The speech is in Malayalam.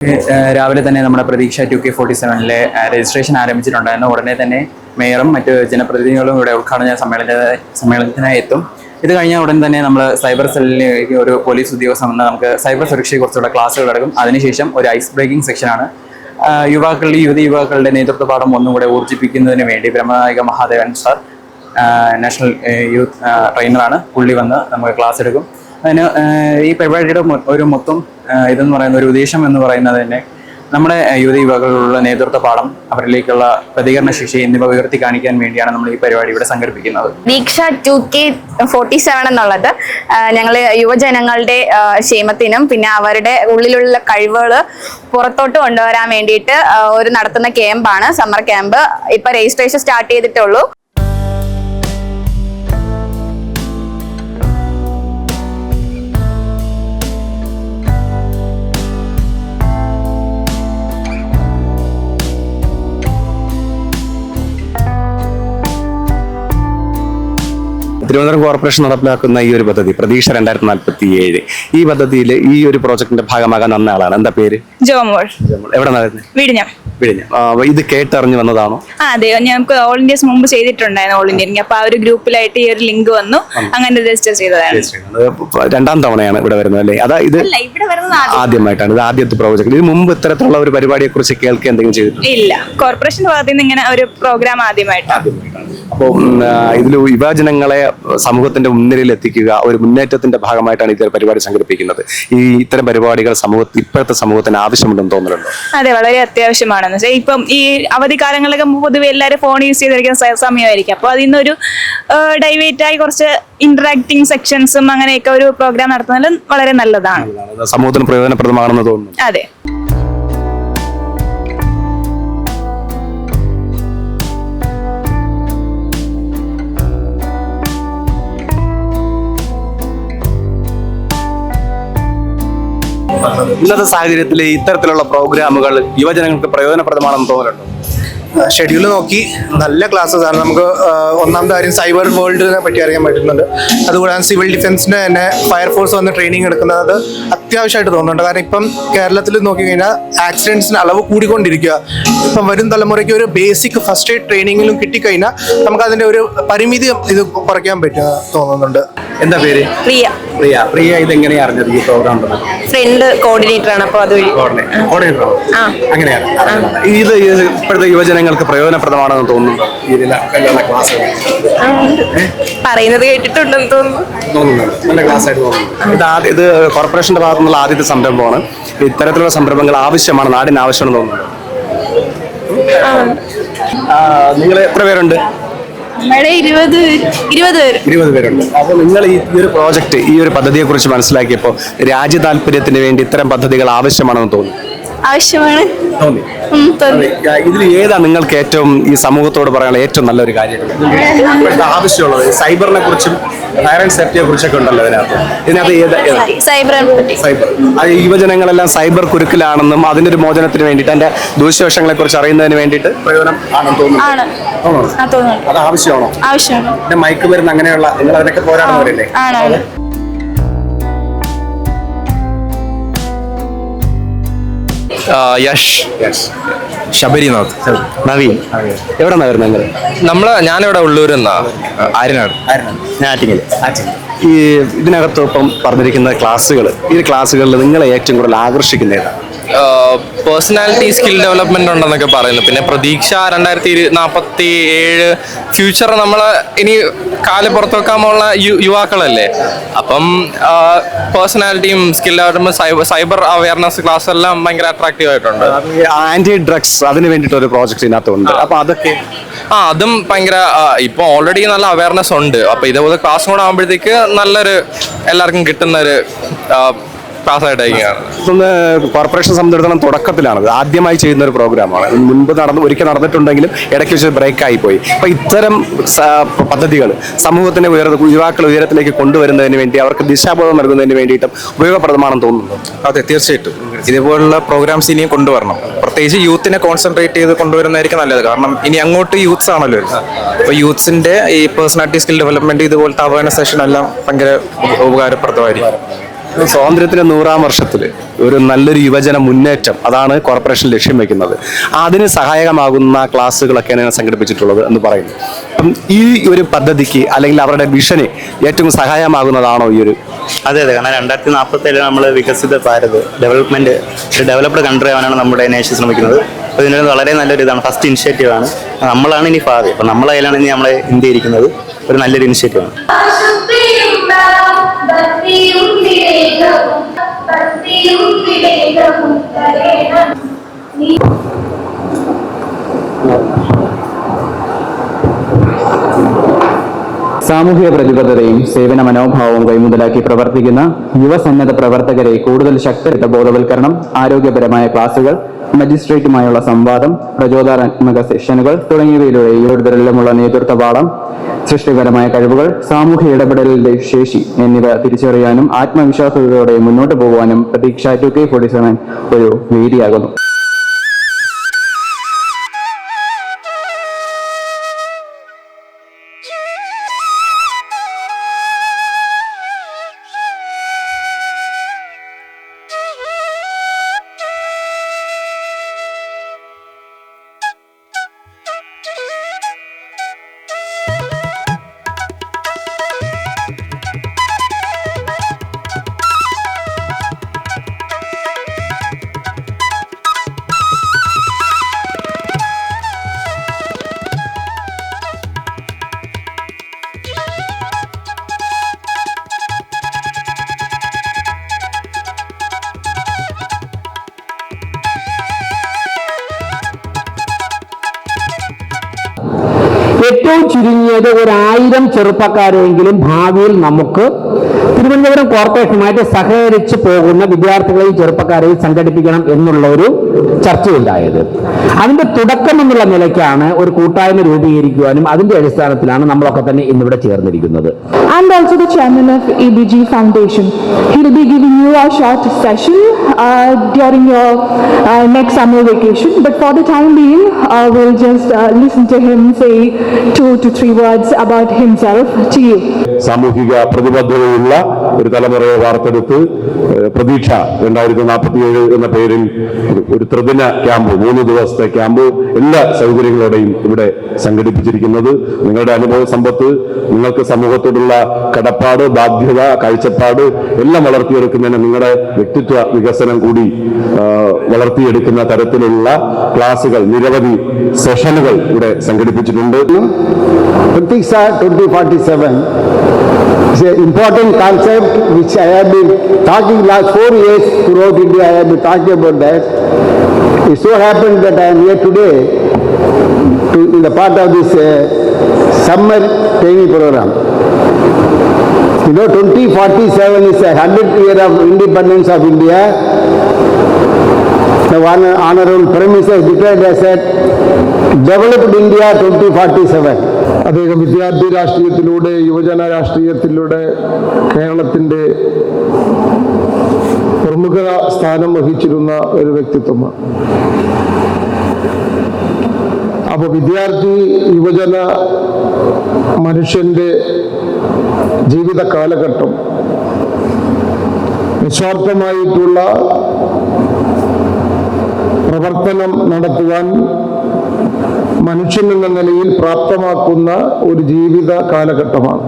രാവിലെ തന്നെ നമ്മുടെ പ്രതീക്ഷ 2K47 രജിസ്ട്രേഷൻ ആരംഭിച്ചിട്ടുണ്ടായിരുന്നു. ഉടനെ തന്നെ മേയറും മറ്റ് ജനപ്രതിനിധികളും ഇവിടെ ഉദ്ഘാടന സമ്മേളനത്തിനായി എത്തും. ഇത് കഴിഞ്ഞാൽ ഉടൻ തന്നെ നമ്മൾ സൈബർ സെല്ലിലേക്ക് ഒരു പോലീസ് ഉദ്യോഗസ്ഥൻ വന്ന് നമുക്ക് സൈബർ സുരക്ഷയെക്കുറിച്ചുള്ള ക്ലാസ്സുകൾ നടക്കും. അതിനുശേഷം ഒരു ഐസ് ബ്രേക്കിംഗ് സെക്ഷനാണ്. യുവതി യുവാക്കളുടെ നേതൃത്വ പാഠം ഒന്നും കൂടെ ഊർജിപ്പിക്കുന്നതിന് വേണ്ടി ബ്രഹ്മനായിക മഹാദേവൻ സാർ നാഷണൽ യൂത്ത് ട്രെയിനറാണ്. പുള്ളി വന്ന് നമുക്ക് ക്ലാസ് എടുക്കും. അതിന് ഈ പരിപാടിയുടെ ഒരു മൊത്തം ഇതെന്ന് പറയുന്ന ഒരു ഉദ്ദേശം എന്ന് പറയുന്നത് തന്നെ നമ്മുടെ യുവാക്കളുള്ള നേതൃത്വ പാഠം, അവരിലേക്കുള്ള പ്രതികരണ ശേഷി എന്നിവ ഉയർത്തി കാണിക്കാൻ വേണ്ടിയാണ് നമ്മൾ ഈ പരിപാടി ഇവിടെ സംഘടിപ്പിക്കുന്നത്. ദീക്ഷ 2K47 എന്നുള്ളത് ഞങ്ങൾ യുവജനങ്ങളുടെ ക്ഷേമത്തിനും പിന്നെ അവരുടെ ഉള്ളിലുള്ള കഴിവുകൾ പുറത്തോട്ട് കൊണ്ടുവരാൻ വേണ്ടിയിട്ട് ഒരു നടത്തുന്ന ക്യാമ്പാണ്, സമ്മർ ക്യാമ്പ്. ഇപ്പൊ രജിസ്ട്രേഷൻ സ്റ്റാർട്ട് ചെയ്തിട്ടുള്ളൂ. തിരുവനന്തപുരം കോർപ്പറേഷൻ നടപ്പിലാക്കുന്ന ഈ ഒരു പദ്ധതി പ്രതീക്ഷ 2047, ഈ പദ്ധതിയിൽ ഈ ഒരു പ്രോജക്ടിന്റെ ഭാഗമാകാൻ വന്ന ആളാണ്. എന്താ പേര്? ജോമോൾ. എവിടെ നിന്നായിരുന്നു? വിഴിഞ്ഞം. ഇത് കേട്ടറിഞ്ഞ് വന്നതാണോ? അതെ, ഞങ്ങൾക്ക് ഓൾ ഇന്ത്യസ് മുമ്പ് ചെയ്തിട്ടുണ്ടായിരുന്നു ഓൾ ഇന്ത്യൻ. അപ്പൊ ആ ഒരു ഗ്രൂപ്പിലായിട്ട് ഈ ഒരു ലിങ്ക് വന്നു, അങ്ങനെ രജിസ്റ്റർ ചെയ്തതാണ്. രണ്ടാം തവണയാണ് ഇവിടെ വരുന്നത് അല്ലേ? അതാ ഇത് ആദ്യമായിട്ടാണ്? ഇത് ആദ്യത്തെ പ്രോജക്ട്. ഇതിന് മുമ്പ് ഇത്തരത്തിലുള്ള ഒരു പരിപാടിയെ കുറിച്ച് കേൾക്കുക എന്തെങ്കിലും ചെയ്തിട്ടുണ്ട്? ഇല്ല, കോർപ്പറേഷൻ ഭാഗത്ത് നിന്ന് ഇങ്ങനെ ഒരു പ്രോഗ്രാം ആദ്യമായിട്ടാണ്. അപ്പോൾ ഇതിൽ യുവജനങ്ങളെ സമൂഹത്തിന്റെ മുൻനിരയിൽ എത്തിക്കുക, ഒരു മുന്നേറ്റത്തിന്റെ ഭാഗമായിട്ടാണ് ഇത്തരം പരിപാടി സംഘടിപ്പിക്കുന്നത്. ഇത്തരം പരിപാടികൾ ഇപ്പോഴത്തെ സമൂഹത്തിന് ആവശ്യമുണ്ടെന്ന് തോന്നുന്നുണ്ടോ? അതെ, വളരെ അത്യാവശ്യമാണെന്ന് വെച്ചാൽ ഇപ്പം ഈ അവധിക്കാലങ്ങളിലൊക്കെ പൊതുവെ എല്ലാവരും ഫോൺ യൂസ് ചെയ്തിരിക്കുന്ന സമയമായിരിക്കും. അപ്പോൾ അതിൽ നിന്നൊരു ഡൈവേറ്റ് ആയി കുറച്ച് ഇന്ററാക്ടിങ് സെക്ഷൻസും അങ്ങനെയൊക്കെ ഒരു പ്രോഗ്രാം നടത്തുന്നത് വളരെ നല്ലതാണ്, സമൂഹത്തിന് പ്രയോജനപ്രദമാണെന്ന് തോന്നുന്നു. അതെ. ഇന്നത്തെ സാഹചര്യത്തിൽ ഇത്തരത്തിലുള്ള പ്രോഗ്രാമുകൾ യുവജനങ്ങൾക്ക് പ്രയോജനപ്രദമാണെന്ന് തോന്നുന്നുണ്ടോ? ഷെഡ്യൂൾ നോക്കി നല്ല ക്ലാസ്സസ് ആണ്. നമുക്ക് ഒന്നാമത്തെ കാര്യം സൈബർ വേൾഡിനെ പറ്റി അറിയാൻ പറ്റുന്നുണ്ട്. അതുകൂടാതെ സിവിൽ ഡിഫൻസിന്റെ തന്നെ ഫയർഫോഴ്സ് വന്ന് ട്രെയിനിങ് എടുക്കുന്നത് അത്യാവശ്യമായിട്ട് തോന്നുന്നുണ്ട്. കാരണം ഇപ്പം കേരളത്തിൽ നോക്കിക്കഴിഞ്ഞാൽ ആക്സിഡൻസിന് അളവ് കൂടിക്കൊണ്ടിരിക്കുക. ഇപ്പം വരും തലമുറയ്ക്ക് ഒരു ബേസിക് ഫസ്റ്റ് എയ്ഡ് ട്രെയിനിങ്ങിലും കിട്ടിക്കഴിഞ്ഞാൽ നമുക്ക് അതിന്റെ ഒരു പരിമിതി ഇത് കുറയ്ക്കാൻ പറ്റുക തോന്നുന്നുണ്ട്. എന്താ പേര്? പ്രിയ. ഇതെങ്ങനെയാ അറിഞ്ഞത് ഈ പ്രോഗ്രാം? ഫ്രണ്ട് കോർഡിനേറ്റർ ആണ്. അപ്പോൾ അതുവഴി അങ്ങനെയാണ്. ഇത് ഇപ്പോഴത്തെ യുവജനങ്ങൾക്ക് പ്രയോജനപ്രദമാണെന്ന് തോന്നുന്നുണ്ടോ? പറയുന്നത് കേട്ടിട്ടുണ്ടെന്ന് തോന്നുന്നു. നല്ല ക്ലാസ് ആയിട്ട് തോന്നുന്നു. ഇത് കോർപ്പറേഷന്റെ ഭാഗത്തു നിന്നുള്ള ആദ്യത്തെ സംരംഭമാണ്. ഇത്തരത്തിലുള്ള സംരംഭങ്ങൾ ആവശ്യമാണ്, നാടിന് ആവശ്യമാണെന്ന് തോന്നുന്നു. നിങ്ങൾ എത്ര പേരുണ്ട്? 20 പേരുണ്ട്. അപ്പോൾ നിങ്ങൾ ഈ ഒരു പ്രോജക്റ്റ്, ഈ ഒരു പദ്ധതിയെ കുറിച്ച് മനസ്സിലാക്കിയപ്പോൾ രാജ്യ താല്പര്യത്തിന് വേണ്ടി ഇത്തരം പദ്ധതികൾ ആവശ്യമാണെന്ന് തോന്നുന്നു? ആവശ്യമാണ്. ഇതിൽ ഏതാ നിങ്ങൾക്ക് ഏറ്റവും ഈ സമൂഹത്തോട് പറയാനുള്ള ഏറ്റവും നല്ലൊരു കാര്യം? ആവശ്യമുള്ളത് സൈബറിനെ കുറിച്ചും ഫയർ ആൻഡ് സേഫ്റ്റിയെ കുറിച്ചൊക്കെ ഉണ്ടല്ലോ ഇതിനകത്ത്. സൈബർ യുവജനങ്ങളെല്ലാം സൈബർ കുരുക്കിലാണെന്നും അതിന്റെ ഒരു മോചനത്തിന് വേണ്ടിയിട്ട് അതിന്റെ ദൂഷ്യവശങ്ങളെ കുറിച്ച് അറിയുന്നതിന് വേണ്ടിയിട്ട് പ്രയോജനം ആണെന്ന് തോന്നുന്നു. അത് ആവശ്യമാണോ? ആവശ്യമാണ്. മയക്കുമരുന്ന് അങ്ങനെയുള്ള നിങ്ങൾ അതിനൊക്കെ പോരാടുന്നവരല്ലേ? യഷ്, ശബരിനാഥ്, നവീൻ. എവിടെ നിന്നാണ് വരുന്നത്? ഞാനിവിടെ ഉള്ളൂർ എന്നാ. ആര്യനാട്. ഈ ഇതിനകത്ത് ഇപ്പം പറഞ്ഞിരിക്കുന്ന ക്ലാസ്സുകൾ, ഈ ക്ലാസ്സുകളിൽ നിങ്ങളെ ഏറ്റവും കൂടുതൽ ആകർഷിക്കുന്ന ഏതാണ്? പേഴ്സണാലിറ്റി സ്കിൽ ഡെവലപ്മെന്റ് ഉണ്ടെന്നൊക്കെ പറയുന്നു. പിന്നെ പ്രതീക്ഷ 2047 ഫ്യൂച്ചർ നമ്മൾ ഇനി കാല് പുറത്തു വെക്കാനുള്ള യുവാക്കളല്ലേ. അപ്പം പേഴ്സണാലിറ്റിയും skill development, cyber awareness class എല്ലാം ഭയങ്കര അട്രാക്റ്റീവ് ആയിട്ടുണ്ട്. ആന്റി ഡ്രഗ്സ് അതിന് വേണ്ടിയിട്ട് ഒരു പ്രോജക്റ്റ് ഇതിനകത്തുണ്ട്. അപ്പൊ അതൊക്കെ അതും ഭയങ്കര ഇപ്പൊ ഓൾറെഡി നല്ല അവയർനെസ് ഉണ്ട്. അപ്പൊ ഇതേപോലെ ക്ലാസ് കൂടെ ആകുമ്പോഴത്തേക്ക് നല്ലൊരു എല്ലാവർക്കും കിട്ടുന്ന ഒരു കോർപ്പറേഷൻ സംബന്ധിച്ചിടത്തോളം തുടക്കത്തിലാണ്, ആദ്യമായി ചെയ്യുന്ന ഒരു പ്രോഗ്രാമാണ്. മുൻപ് ഒരിക്കൽ നടന്നിട്ടുണ്ടെങ്കിലും ഇടയ്ക്ക് വെച്ച് ബ്രേക്ക് ആയി പോയി. അപ്പൊ ഇത്തരം പദ്ധതികൾ സമൂഹത്തിന്റെ യുവാക്കളെ ഉയരത്തിലേക്ക് കൊണ്ടുവരുന്നതിന് വേണ്ടി, അവർക്ക് ദിശാബോധം നൽകുന്നതിന് വേണ്ടിയിട്ടും ഉപയോഗപ്രദമാണെന്ന് തോന്നുന്നു. അതെ, തീർച്ചയായിട്ടും ഇതുപോലുള്ള പ്രോഗ്രാംസ് ഇനിയും കൊണ്ടുവരണം. പ്രത്യേകിച്ച് യൂത്തിനെ കോൺസെൻട്രേറ്റ് ചെയ്ത് കൊണ്ടുവരുന്നതായിരിക്കും നല്ലത്. കാരണം ഇനി അങ്ങോട്ട് യൂത്ത്സ് ആണല്ലോ. അപ്പോൾ യൂത്ത്സിന്റെ ഈ പേഴ്സണാലിറ്റി സ്കിൽ ഡെവലപ്മെന്റ് ഇതുപോലത്തെ അവയർനെസ് സെഷൻ എല്ലാം ഭയങ്കര ഉപകാരപ്രദമായിരിക്കും. സ്വാതന്ത്ര്യത്തിന്റെ 100ാം വർഷത്തിൽ ഒരു നല്ലൊരു യുവജന മുന്നേറ്റം അതാണ് കോർപ്പറേഷൻ ലക്ഷ്യം വെക്കുന്നത്. അതിന് സഹായകമാകുന്ന ക്ലാസ്സുകളൊക്കെയാണ് സംഘടിപ്പിച്ചിട്ടുള്ളത് എന്ന് പറയുന്നു. അപ്പം ഈ ഒരു പദ്ധതിക്ക് അല്ലെങ്കിൽ അവരുടെ വിഷന് ഏറ്റവും സഹായമാകുന്നതാണോ ഈ ഒരു? അതെ, കാരണം 2047 നമ്മൾ വികസിത ഭാരത് ഡെവലപ്ഡ് കൺട്രി ആവാനാണ് നമ്മുടെ നേഷൻ ശ്രമിക്കുന്നത്. അപ്പോൾ ഇതിനൊരു വളരെ നല്ലൊരു ഇതാണ്, ഫസ്റ്റ് ഇനിഷ്യേറ്റീവ് ആണ്. നമ്മളാണ് ഇനി ഭാവി, അപ്പോൾ നമ്മളെ കയ്യിലാണ് ഇനി നമ്മളെ ഇന്ത്യ ഇരിക്കുന്നത്. ഒരു നല്ലൊരു ഇനിഷ്യേറ്റീവ് ആണ്. സാമൂഹിക പ്രതിബദ്ധതയും സേവന മനോഭാവവും കൈമുതലാക്കി പ്രവർത്തിക്കുന്ന യുവസന്നദ്ധ പ്രവർത്തകരെ കൂടുതൽ ശക്തിപ്പെട്ട ബോധവൽക്കരണം, ആരോഗ്യപരമായ ക്ലാസുകൾ, മജിസ്ട്രേറ്റുമായുള്ള സംവാദം, പ്രചോദനാത്മക സെഷനുകൾ തുടങ്ങിയവയിലൂടെ യുവതരമുള്ള നേതൃത്വ പാഠം, സൃഷ്ടിപരമായ കഴിവുകൾ, സാമൂഹ്യ ഇടപെടലിന്റെ ശേഷി എന്നിവ തിരിച്ചറിയാനും ആത്മവിശ്വാസത്തോടെ മുന്നോട്ട് പോകുവാനും പ്രതീക്ഷ 2K47 ഒരു വേദിയാകുന്നു. ഏറ്റവും ചുരുങ്ങിയത് 1000 ചെറുപ്പക്കാരെങ്കിലും ഭാവിയിൽ നമുക്ക് തിരുവനന്തപുരം കോർപ്പറേഷനുമായിട്ട് സഹകരിച്ച് പോകുന്ന വിദ്യാർത്ഥികളെയും ചെറുപ്പക്കാരെയും സംഘടിപ്പിക്കണം എന്നുള്ള ഒരു ചർച്ചയുണ്ടായത്. അതിന്റെ തുടക്കം എന്നുള്ള നിലയ്ക്കാണ് ഒരു കൂട്ടായ്മ രൂപീകരിക്കുവാനും അതിന്റെ അടിസ്ഥാനത്തിലാണ് നമ്മളൊക്കെ തന്നെ ഇന്നിവിടെ ചേർന്നിരിക്കുന്നത്. And also the chairman of ABG Foundation. He will be giving you a short session during your next summer vacation. But for the time being, we'll just listen to him say 2 to 3 words about himself to you. സാമൂഹിക പ്രതിബദ്ധതയുള്ള ഒരു തലമുറയെ വാർത്തെടുത്ത് പ്രതീക്ഷ 2047 എന്ന പേരിൽ ഒരു ത്രിദിന ക്യാമ്പ്, 3 ദിവസത്തെ ക്യാമ്പ് എല്ലാ സൗകര്യങ്ങളോടെയും ഇവിടെ സംഘടിപ്പിച്ചിരിക്കുന്നത്. നിങ്ങളുടെ അനുഭവ സമ്പത്ത്, നിങ്ങൾക്ക് സമൂഹത്തോടുള്ള കടപ്പാട്, ബാധ്യത, കാഴ്ചപ്പാട് എല്ലാം വളർത്തിയെടുക്കുന്നതിന് നിങ്ങളുടെ വ്യക്തിത്വ വികസനം കൂടി വളർത്തിയെടുക്കുന്ന തരത്തിലുള്ള ക്ലാസുകൾ, നിരവധി സെഷനുകൾ ഇവിടെ സംഘടിപ്പിച്ചിട്ടുണ്ട്. Prateeksha 2047 is an important concept which I have been talking last 4 years throughout India. I have been talking about that. It so happened that I am here today in the part of this summer training program. You know, 2047 is a 100th year of independence of India. The Honorable Prime Minister has declared as a developed India 2047. അദ്ദേഹം വിദ്യാർത്ഥി രാഷ്ട്രീയത്തിലൂടെ, യുവജന രാഷ്ട്രീയത്തിലൂടെ കേരളത്തിന്റെ പ്രമുഖ സ്ഥാനം വഹിച്ചിരുന്ന ഒരു വ്യക്തിത്വമാണ്. അപ്പോൾ വിദ്യാർത്ഥി യുവജന മനുഷ്യന്റെ ജീവിത കാലഘട്ടം നിസ്വാർത്ഥമായിട്ടുള്ള പ്രവർത്തനം നടത്തുവാൻ മനുഷ്യൻ എന്ന നിലയിൽ പ്രാപ്തമാക്കുന്ന ഒരു ജീവിത കാലഘട്ടമാണ്.